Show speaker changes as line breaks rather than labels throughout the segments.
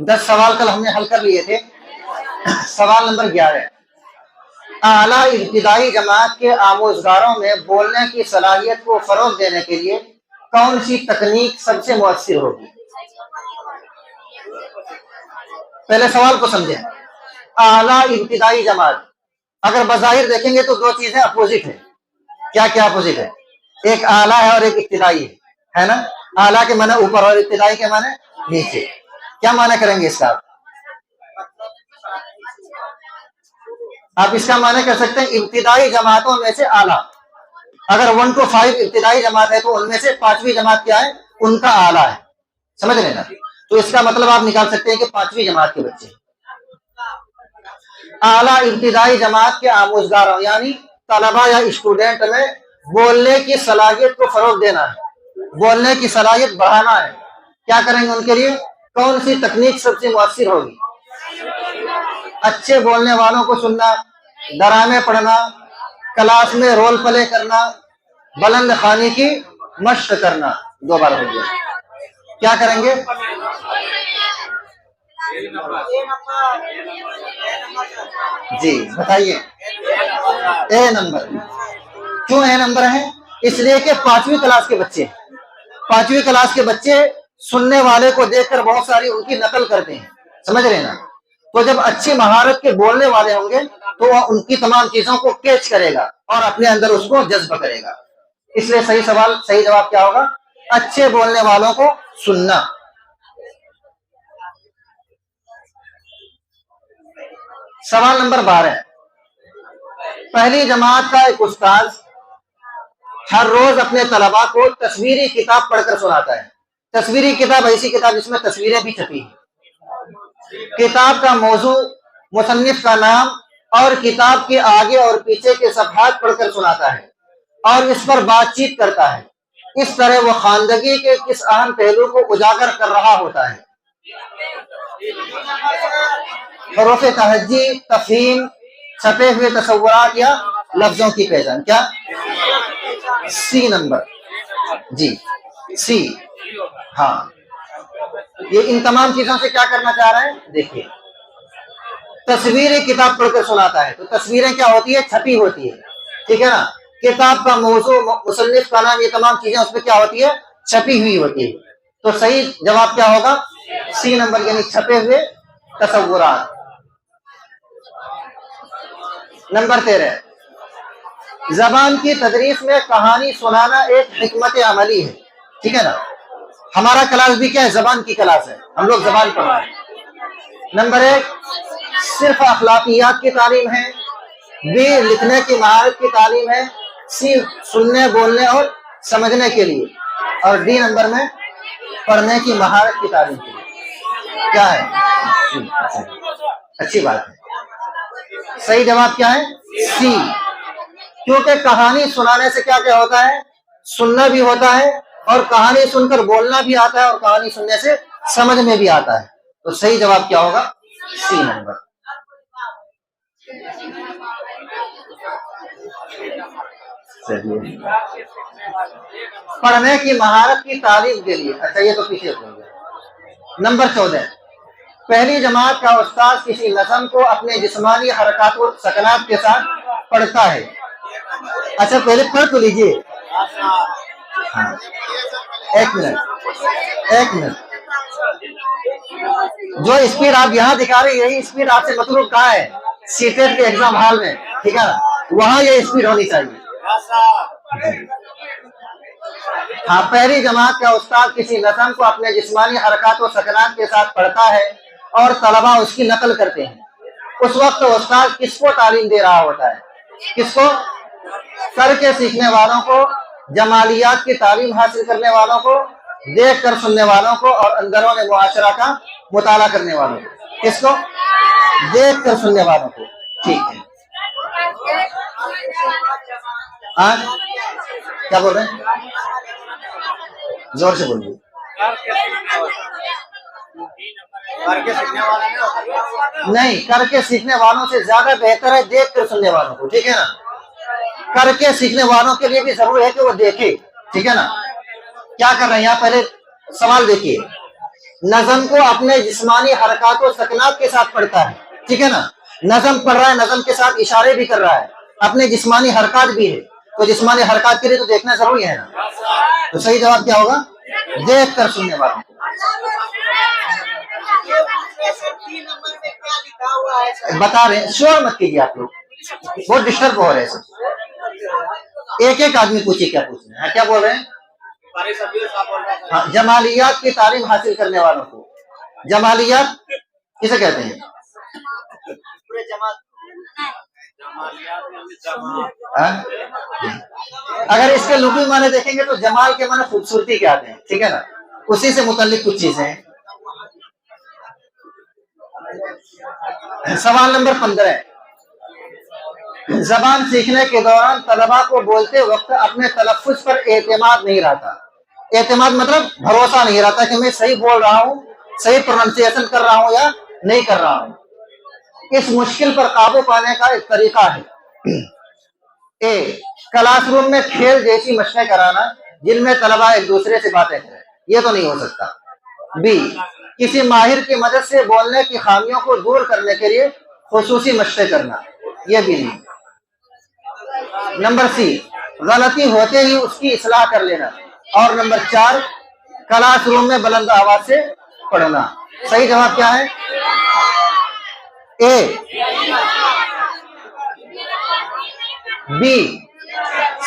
10 سوال کل ہم نے حل کر لیے تھے۔ سوال نمبر 11، اعلیٰ ابتدائی جماعت کے آموزگاروں میں بولنے کی صلاحیت کو فروغ دینے کے لیے کون سی تکنیک سب سے مؤثر ہوگی؟ پہلے سوال کو سمجھیں۔ اعلیٰ ابتدائی جماعت، اگر بظاہر دیکھیں گے تو دو چیزیں اپوزٹ ہیں۔ کیا کیا اپوزٹ ہے؟ ایک اعلیٰ ہے اور ایک ابتدائی ہے نا؟ اعلیٰ کے معنی اوپر اور ابتدائی کے معنی نیچے۔ کیا معنی کریں گے اس کا؟ آپ اس کا معنی کر سکتے ہیں ابتدائی جماعتوں میں سے اعلیٰ۔ اگر 1 to 5 ابتدائی جماعت ہے تو ان میں سے 5ویں جماعت کیا ہے؟ ان کا اعلیٰ ہے۔ سمجھ رہے نا؟ تو اس کا مطلب آپ نکال سکتے ہیں کہ 5ویں جماعت کے بچے۔ اعلیٰ ابتدائی جماعت کے آموزگاروں یعنی طلبہ یا اسٹوڈنٹ میں بولنے کی صلاحیت کو فروغ دینا ہے، بولنے کی صلاحیت بڑھانا ہے۔ کیا کریں گے ان کے لیے؟ کون سی تکنیک سب سے مؤثر ہوگی؟ اچھے بولنے والوں کو سننا، ڈرامے پڑھنا، کلاس میں رول پلے کرنا، بلند خوانی کی مشق کرنا۔ 2 بار ہو گیا۔ کیا کریں گے؟ جی بتائیے۔ A number. کیوں اے نمبر ہے؟ اس لیے کہ 5ویں کلاس کے بچے، 5ویں کلاس کے بچے سننے والے کو دیکھ کر بہت ساری ان کی نقل کرتے ہیں۔ سمجھ رہے نا؟ تو جب اچھی مہارت کے بولنے والے ہوں گے تو وہ ان کی تمام چیزوں کو کیچ کرے گا اور اپنے اندر اس کو جذب کرے گا۔ اس لیے صحیح جواب کیا ہوگا؟ اچھے بولنے والوں کو سننا۔ سوال نمبر 12، پہلی جماعت کا ایک استاد ہر روز اپنے طلباء کو تصویری کتاب پڑھ کر سناتا ہے۔ تصویری کتاب ایسی کتاب جس میں تصویریں بھی چھپی ہیں۔ کتاب کا موضوع، مصنف کا نام اور کتاب کے آگے اور پیچھے کے صفحات پڑھ کر سناتا ہے اور اس پر بات چیت کرتا ہے۔ اس طرح وہ خواندگی کے کس اہم پہلو کو اجاگر کر رہا ہوتا ہے؟ حروف تہجی، تفہیم، چھپے ہوئے تصورات یا لفظوں کی پہچان۔ کیا؟ سی نمبر۔ جی سی۔ ہاں، یہ ان تمام چیزوں سے کیا کرنا چاہ رہے ہیں؟ دیکھیے، تصویری کتاب پڑھ کر سناتا ہے تو تصویریں کیا ہوتی ہے؟ چھپی ہوتی ہے، ٹھیک ہے نا؟ کتاب کا موضوع، مصنف کا نام، یہ تمام چیزیں اس پہ کیا ہوتی ہے؟ چھپی ہوئی ہوتی ہے۔ تو صحیح جواب کیا ہوگا؟ سی نمبر، یعنی چھپے ہوئے تصورات۔ نمبر 13، زبان کی تدریس میں کہانی سنانا ایک حکمت عملی ہے، ٹھیک ہے نا؟ ہمارا کلاس بھی کیا ہے؟ زبان کی کلاس ہے، ہم لوگ زبان پڑھ رہے ہیں۔ نمبر 1، صرف اخلاقیات کی تعلیم ہے، بی لکھنے کی مہارت کی تعلیم ہے، سی سننے، بولنے اور سمجھنے کے لیے، اور ڈی نمبر میں پڑھنے کی مہارت کی تعلیم کے لیے۔ کیا ہے؟ اچھی بات ہے۔ صحیح جواب کیا ہے؟ سی، کیونکہ کہانی سنانے سے کیا کیا ہوتا ہے؟ سننا بھی ہوتا ہے، اور کہانی سن کر بولنا بھی آتا ہے، اور کہانی سننے سے سمجھ میں بھی آتا ہے۔ تو صحیح جواب کیا ہوگا؟ سی نمبر۔ پڑھنے کی مہارت کی تعلیم کے لیے، اچھا یہ تو پیچھے ہو گیا۔ نمبر 14، پہلی جماعت کا استاد کسی نظم کو اپنے جسمانی حرکات و سکنات کے ساتھ پڑھتا ہے۔ اچھا پہلے پڑھ تو لیجیے۔ ہاں، ایک منٹ، جو اسپیڈ آپ یہاں دکھا رہے یہی اسپیڈ آپ سے مطلوب کہاں ہے؟ سیٹیٹ کے ایگزام ہال میں، ٹھیک ہے نا؟ وہاں یہ اسپیڈ ہونی چاہیے۔ ہاں، پہلی جماعت کا استاد کسی نظم کو اپنے جسمانی حرکات و سکنات کے ساتھ پڑھتا ہے اور طلباء اس کی نقل کرتے ہیں۔ اس وقت استاد کس کو تعلیم دے رہا ہوتا ہے؟ کس کو؟ کر کے سیکھنے والوں کو، جمالیات کی تعلیم حاصل کرنے والوں کو، دیکھ کر سننے والوں کو، اور اندرون معاشرہ کا مطالعہ کرنے والوں کو۔ کس کو؟ دیکھ کر سننے والوں کو، ٹھیک ہے۔ کیا بول رہے ہیں؟ زور سے بولیے۔ نہیں، کر کے سیکھنے والوں سے زیادہ بہتر ہے دیکھ کر سننے والوں کو، ٹھیک ہے نا؟ کر کے سیکھنے والوں کے لیے بھی ضروری ہے کہ وہ دیکھے، ٹھیک ہے نا؟ کیا کر رہے ہیں یہاں؟ پہلے سوال دیکھیے، نظم کو اپنے جسمانی حرکات و سکنات کے ساتھ پڑھتا ہے، ٹھیک ہے نا، نظم پڑھ رہا ہے، نظم کے ساتھ اشارے بھی کر رہا ہے، اپنے جسمانی حرکات بھی ہے، تو جسمانی حرکات کے لیے تو دیکھنا ضروری ہے نا، تو صحیح جواب کیا ہوگا؟ دیکھ کر سننے والوں کو۔ بتا رہے ہیں، شور مت کیجیے آپ لوگ، بہت ڈسٹرب ہو رہے ہیں سب۔ ایک ایک آدمی پوچھیے کیا پوچھنا ہے، کیا بول رہے ہیں؟ ہاں، جمالیات کی تعلیم حاصل کرنے والوں کو۔ جمالیات کسے کہتے ہیں؟ اگر اس کے لغوی معنی دیکھیں گے تو جمال کے معنی خوبصورتی کے آتے ہیں، ٹھیک ہے نا، اسی سے متعلق کچھ چیزیں ہیں۔ سوال نمبر 15، زبان سیکھنے کے دوران طلباء کو بولتے وقت اپنے تلفظ پر اعتماد نہیں رہتا۔ اعتماد مطلب بھروسہ نہیں رہتا کہ میں صحیح بول رہا ہوں، صحیح پروننسیشن کر رہا ہوں یا نہیں کر رہا ہوں۔ اس مشکل پر قابو پانے کا ایک طریقہ ہے، اے کلاس روم میں کھیل جیسی مشقیں کرانا جن میں طلباء ایک دوسرے سے باتیں کریں، یہ تو نہیں ہو سکتا۔ بی کسی ماہر کی مدد سے بولنے کی خامیوں کو دور کرنے کے لیے خصوصی مشقیں کرنا، یہ بھی نہیں۔ نمبر سی غلطی ہوتے ہی اس کی اصلاح کر لینا، اور نمبر 4 کلاس روم میں بلند آواز سے پڑھنا۔ صحیح جواب کیا ہے؟ اے بی،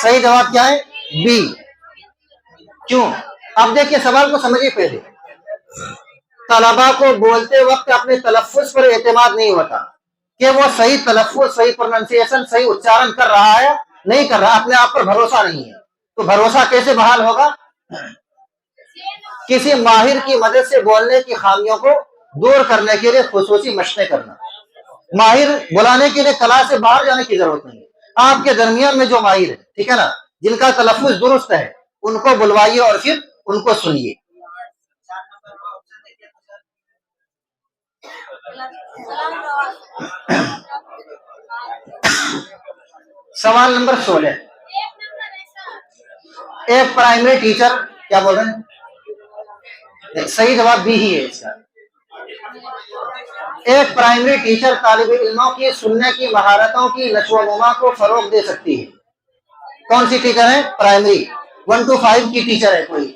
صحیح جواب کیا ہے؟ بی۔ کیوں؟ اب دیکھیے سوال کو سمجھیے پہلے۔ طلباء کو بولتے وقت اپنے تلفظ پر اعتماد نہیں ہوتا کہ وہ صحیح تلفظ، صحیح پروننسیشن، صحیح اچارن کر رہا ہے نہیں کر رہا، اپنے آپ پر بھروسہ نہیں ہے، تو بھروسہ کیسے بحال ہوگا؟ کسی ماہر کی مدد سے بولنے کی خامیوں کو دور کرنے کے لیے خصوصی مشقیں کرنا۔ ماہر بلانے کے لیے کلاس سے باہر جانے کی ضرورت نہیں ہے، آپ کے درمیان میں جو ماہر ہے، ٹھیک ہے نا، جن کا تلفظ درست ہے، ان کو بلوائیے اور پھر ان کو سنیے۔ سوال نمبر 16، ایک پرائمری ٹیچر، کیا بول رہے ہیں؟ صحیح جواب بھی ہی ہے اس کا۔ ایک پرائمری ٹیچر طالب علموں کی سننے کی مہارتوں کی نشو و نما کو فروغ دے سکتی ہے۔ کون سی ٹیچر ہے؟ پرائمری 1 to 5 کی ٹیچر ہے کوئی،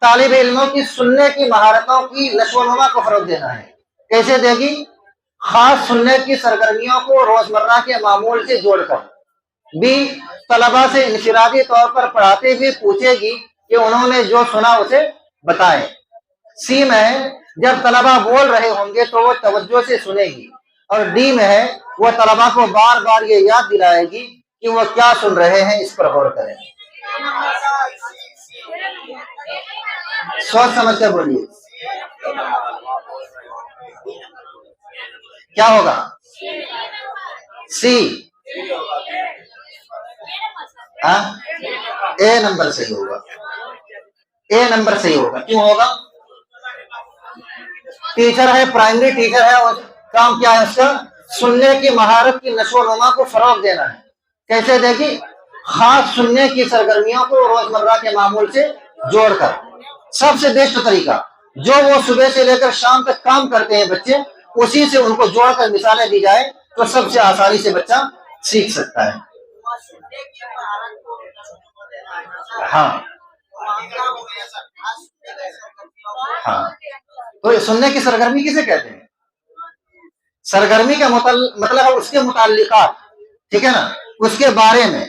طالب علموں کی سننے کی مہارتوں کی نشو و نما کو فروغ دینا ہے۔ کیسے دے گی؟ خاص سننے کی سرگرمیوں کو روزمرہ کے معمول سے جوڑ کر۔ بی طلباء سے انفرادی طور پر پڑھاتے ہوئے پوچھے گی کہ انہوں نے جو سنا اسے بتائیں۔ سی میں ہے جب طلباء بول رہے ہوں گے تو وہ توجہ سے سنے گی، اور ڈی میں ہے وہ طلباء کو بار بار یہ یاد دلائے گی کہ وہ کیا سن رہے ہیں، اس پر غور کریں۔ سوچ سمجھ کر بولیے کیا ہوگا؟ سی، اے نمبر صحیح ہوگا، اے نمبر صحیح ہوگا۔ کیوں ہوگا؟ ٹیچر ہے، پرائمری ٹیچر ہے، اور کام کیا ہے اس کا؟ سننے کی مہارت کی نشو و نما کو فروغ دینا ہے۔ کیسے دے گی؟ خاص سننے کی سرگرمیوں کو روزمرہ کے معمول سے جوڑ کر۔ سب سے بیسٹ طریقہ جو وہ صبح سے لے کر شام تک کام کرتے ہیں بچے، اسی سے ان کو جوڑ کر مثالیں دی جائے تو سب سے آسانی سے بچہ سیکھ سکتا ہے۔ ہاں ہاں، تو سننے کی سرگرمی کسے کہتے ہیں؟ سرگرمی کا مطلب ہے اس کے متعلقات، ٹھیک ہے نا، اس کے بارے میں۔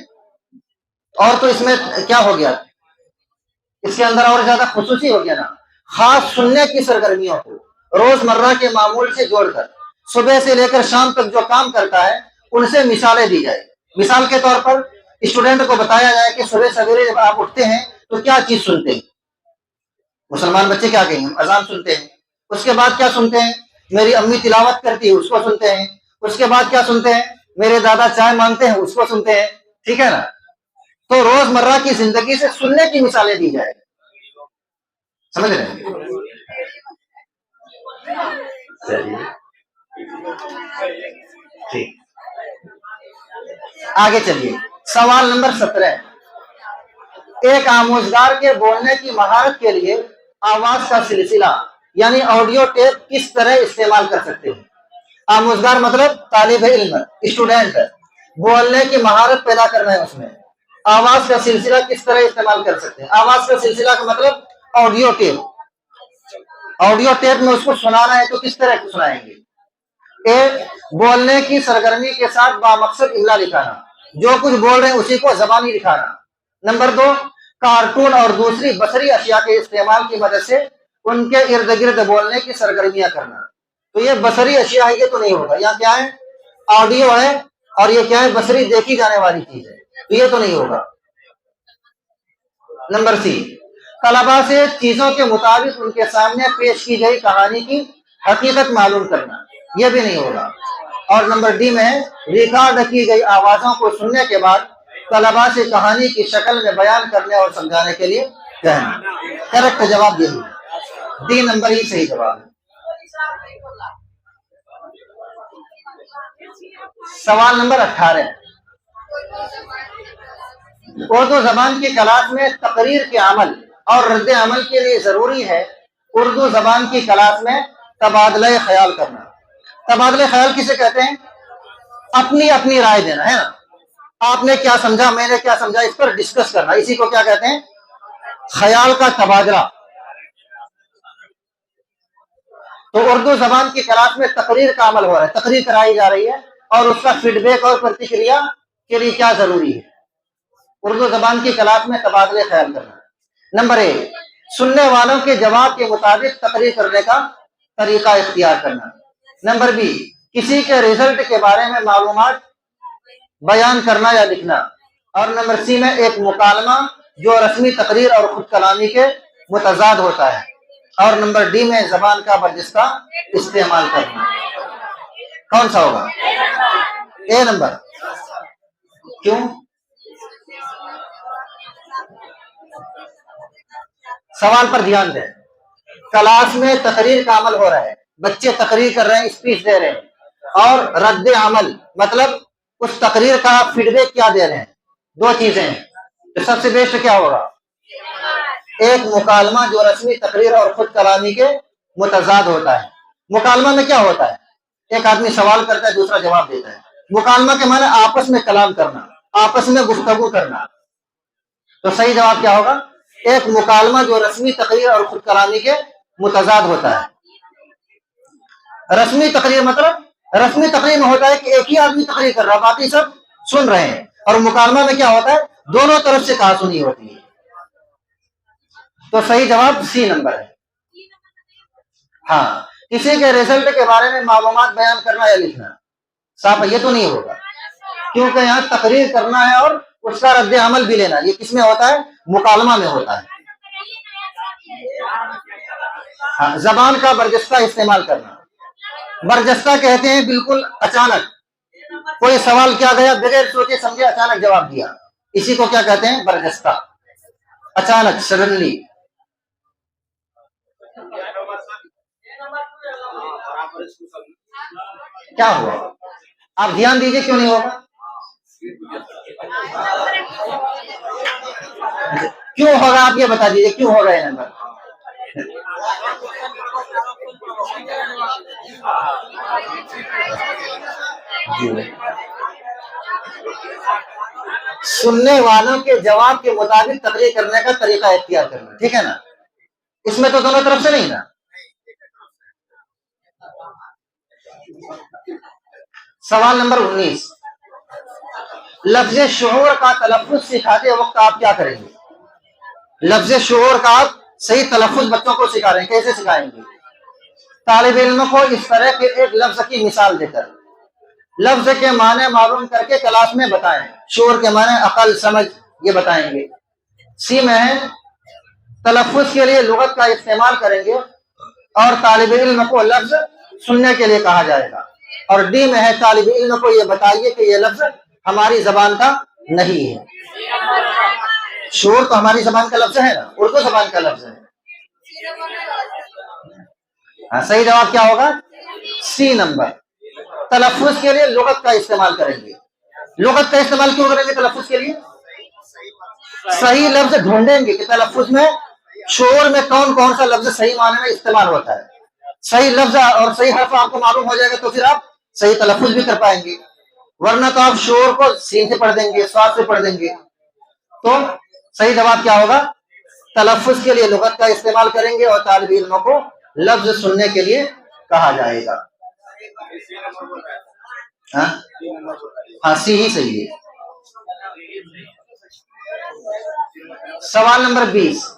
اور تو اس میں کیا ہو گیا، اس کے اندر اور زیادہ خصوصی ہو گیا نا، خاص سننے کی سرگرمیوں کو روزمرہ کے معمول سے جوڑ کر صبح سے لے کر شام تک جو کام کرتا ہے ان سے مثالیں دی جائے۔ مثال کے طور پر اسٹوڈنٹ کو بتایا جائے کہ صبح سویرے جب آپ اٹھتے ہیں تو کیا چیز سنتے ہیں؟ مسلمان بچے کیا کہیں گے؟ اذان سنتے ہیں۔ اس کے بعد کیا سنتے ہیں؟ میری امی تلاوت کرتی ہے، اس کو سنتے ہیں۔ اس کے بعد کیا سنتے ہیں؟ میرے دادا چائے مانگتے ہیں، اس کو سنتے ہیں، ٹھیک ہے نا۔ تو روزمرہ کی زندگی سے سننے کی مثالیں دی جائے، سمجھ رہے ہیں؟ ٹھیک، آگے چلیے۔ سوال نمبر 17، ایک آموزگار کے بولنے کی مہارت کے لیے آواز کا سلسلہ یعنی آڈیو ٹیپ کس طرح استعمال کر سکتے ہیں. آموزگار مطلب طالب علم، اسٹوڈنٹ، بولنے کی مہارت پیدا کرنا ہے اس میں. آواز کا سلسلہ کس طرح استعمال کر سکتے ہیں. آواز کا سلسلہ کا مطلب آڈیو ٹیپ. آڈیو ٹیپ میں اس کو سنانا ہے تو کس طرح سنائیں گے. بولنے کی سرگرمی کے ساتھ بامقصد املا لکھانا، جو کچھ بول رہے ہیں اسی کو زبانی لکھانا. نمبر 2، کارٹون اور دوسری بصری اشیاء کے استعمال کی مدد سے ان کے ارد گرد بولنے کی سرگرمیاں کرنا. تو یہ بصری اشیاء ہے، یہ تو نہیں ہوگا. یہاں کیا ہے؟ آڈیو ہے، اور یہ کیا ہے؟ بصری دیکھی جانے والی چیز ہے، تو یہ تو نہیں ہوگا. نمبر سی، طلبا سے چیزوں کے مطابق ان کے سامنے پیش کی گئی کہانی کی حقیقت معلوم کرنا، یہ بھی نہیں ہوگا. اور نمبر ڈی میں ریکارڈ کی گئی آوازوں کو سننے کے بعد طلبا سے کہانی کی شکل میں بیان کرنے اور سمجھانے کے لیے کہنا. کریکٹ جواب یہی ہے، ڈی نمبر ہی صحیح جواب ہے. سوال نمبر 18، اردو زبان کی کلاس میں تقریر کے عمل اور رد عمل کے لیے ضروری ہے اردو زبان کی کلاس میں تبادلہ خیال کرنا. تبادلہ خیال کسے کہتے ہیں؟ اپنی اپنی رائے دینا ہے نا. آپ نے کیا سمجھا، میں نے کیا سمجھا، اس پر ڈسکس کرنا، اسی کو کیا کہتے ہیں؟ خیال کا تبادلہ. تو اردو زبان کی کلاس میں تقریر کا عمل ہو رہا ہے، تقریر کرائی جا رہی ہے، اور اس کا فیڈ بیک اور پرتکریا کے لیے کیا ضروری ہے؟ اردو زبان کی کلاس میں تبادلہ خیال کرنا. نمبر 1، سننے والوں کے جواب کے مطابق تقریر کرنے کا طریقہ اختیار کرنا. نمبر بی، کسی کے رزلٹ کے بارے میں معلومات بیان کرنا یا لکھنا. اور نمبر سی میں ایک مکالمہ جو رسمی تقریر اور خود کلامی کے متضاد ہوتا ہے. اور نمبر ڈی میں زبان کا برجستہ استعمال کرنا. کون سا ہوگا؟ A number. کیوں؟ سوال پر دھیان دیں. کلاس میں تقریر کا عمل ہو رہا ہے، بچے تقریر کر رہے ہیں، اسپیچ دے رہے ہیں، اور رد عمل مطلب اس تقریر کا فیڈ بیک کیا دے رہے ہیں. دو چیزیں ہیں، تو سب سے بیسٹ کیا ہوگا؟ ایک مکالمہ جو رسمی تقریر اور خود کلامی کے متضاد ہوتا ہے. مکالمہ میں کیا ہوتا ہے؟ ایک آدمی سوال کرتا ہے، دوسرا جواب دیتا ہے. مکالمہ کے معنی آپس میں کلام کرنا، آپس میں گفتگو کرنا. تو صحیح جواب کیا ہوگا؟ ایک مکالمہ جو رسمی تقریر اور خود کلامی کے متضاد ہوتا ہے. رسمی تقریر مطلب رسمی تقریر میں ہوتا ہے کہ ایک ہی آدمی تقریر کر رہا ہے، باقی سب سن رہے ہیں. اور مکالمہ میں کیا ہوتا ہے؟ دونوں طرف سے کہا سنی ہوتی ہے. تو صحیح جواب سی نمبر ہے. ہاں، کسی کے رزلٹ کے بارے میں معلومات بیان کرنا یا لکھنا. صاحب یہ تو نہیں ہوگا، کیونکہ یہاں تقریر کرنا ہے اور اس کا رد عمل بھی لینا. یہ کس میں ہوتا ہے؟ مکالمہ میں ہوتا ہے. ہاں، زبان کا برجستہ استعمال کرنا. برجستہ کہتے ہیں بالکل اچانک کوئی سوال کیا گیا، بغیر سوچے سمجھے اچانک جواب دیا، اسی کو کیا کہتے ہیں؟ برجستہ. اچانک، سڈنلی. کیا ہوا؟ آپ دھیان دیجیے، کیوں نہیں ہوگا؟ کیوں ہوگا آپ یہ بتا دیجیے، کیوں ہو رہے ہیں نمبر؟ سننے والوں کے جواب کے مطابق تقریر کرنے کا طریقہ اختیار کرنا. ٹھیک ہے نا؟ اس میں تو دونوں طرف سے نہیں نا. سوال نمبر 19، لفظ شعور کا تلفظ سکھاتے وقت آپ کیا کریں گے؟ لفظ شعور کا آپ صحیح تلفظ بچوں کو سکھا رہے ہیں، کیسے سکھائیں گے؟ طالب علم کو اس طرح کے ایک لفظ کی مثال دے کر لفظ کے معنی معلوم کر کے کلاس میں بتائیں. شعور کے معنی عقل، سمجھ، یہ بتائیں گے. سی میں ہے تلفظ کے لیے لغت کا استعمال کریں گے اور طالب علم کو لفظ سننے کے لیے کہا جائے گا. اور ڈی میں ہے طالب علم کو یہ بتائیے کہ یہ لفظ ہماری زبان کا نہیں ہے. شعور تو ہماری زبان کا لفظ ہے نا، اردو زبان کا لفظ ہے. ہاں، صحیح جواب کیا ہوگا؟ سی نمبر. تلفظ کے لیے لغت کا استعمال کریں گے. لغت کا استعمال کیوں کریں گے تلفظ کے لیے؟ صحیح لفظ ڈھونڈیں گے کہ تلفظ میں شعور میں کون کون سا لفظ صحیح معنی میں استعمال ہوتا ہے. صحیح لفظ اور صحیح حرف آپ کو معلوم ہو جائے گا تو پھر آپ صحیح تلفظ بھی کر پائیں گے، ورنہ تو آپ شعور کو سین سے پڑھ دیں گے، سواد سے پڑھ دیں گے. تو صحیح جواب کیا ہوگا؟ تلفظ کے لیے لغت کا استعمال کریں گے اور طالب علموں کو لفظ سننے کے لیے کہا جائے گا. ہاں سی ہی صحیح ہے. سوال نمبر 20.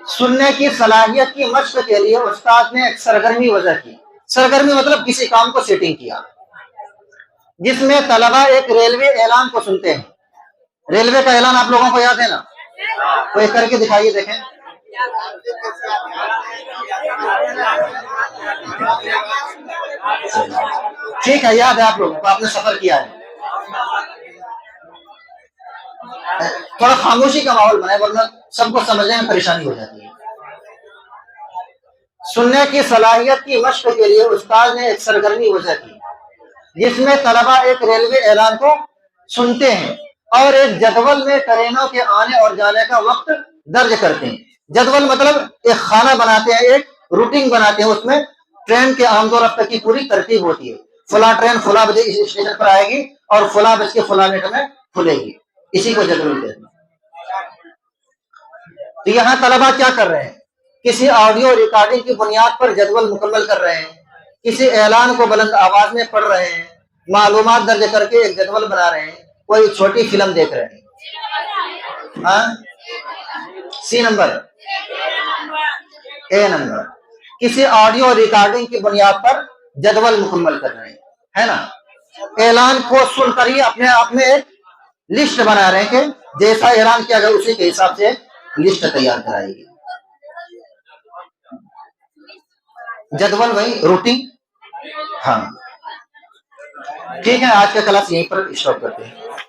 سننے کی صلاحیت کی مشق کے لیے استاد نے ایک سرگرمی وضع کی. سرگرمی مطلب کسی کام کو سیٹنگ کیا جس میں طلبہ ایک ریلوے اعلان کو سنتے ہیں. ریلوے کا اعلان آپ لوگوں کو یاد ہے نا؟ کوئی کر کے دکھائیے دیکھیں. ٹھیک ہے، یاد ہے آپ لوگوں کو، آپ نے سفر کیا ہے. تھوڑا خاموشی کا ماحول بنائے ورنہ سب کو سمجھنے میں پریشانی ہو جاتی ہے. سننے کی صلاحیت کی مشق کے لیے استاد نے ایک سرگرمی وضع کی جس میں طلبہ ایک ریلوے اعلان کو سنتے ہیں اور ایک جدول میں ٹرینوں کے آنے اور جانے کا وقت درج کرتے ہیں. جدول مطلب ایک خانہ بناتے ہیں، ایک روٹنگ بناتے ہیں، اس میں ٹرین کے آمد و رفت کی پوری ترتیب ہوتی ہے. فلاں ٹرین فلاں بجے اس اسٹیشن پر آئے گی اور فلاں بج کے فلاں منٹ میں کھلے گی. اسی کو جدول کہتے ہیں. تو یہاں طلبہ کیا کر رہے ہیں؟ کسی آڈیو ریکارڈنگ کی بنیاد پر جدول مکمل کر رہے ہیں، کسی اعلان کو بلند آواز میں پڑھ رہے ہیں، معلومات درج کر کے ایک جدول بنا رہے ہیں، کوئی چھوٹی فلم دیکھ رہے ہیں. ہاں سی نمبر. A number. کسی آڈیو ریکارڈنگ کی بنیاد پر جدول مکمل کر رہے ہیں، ہے نا. اعلان کو سن کر ہی اپنے آپ میں ایک لسٹ بنا رہے ہیں کہ جیسا اعلان کیا گیا اسی کے حساب سے لسٹ تیار کرائے گی. جدول وہی روٹین. ہاں ٹھیک ہے، آج کا کلاس یہیں پر اسٹاپ کرتے ہیں.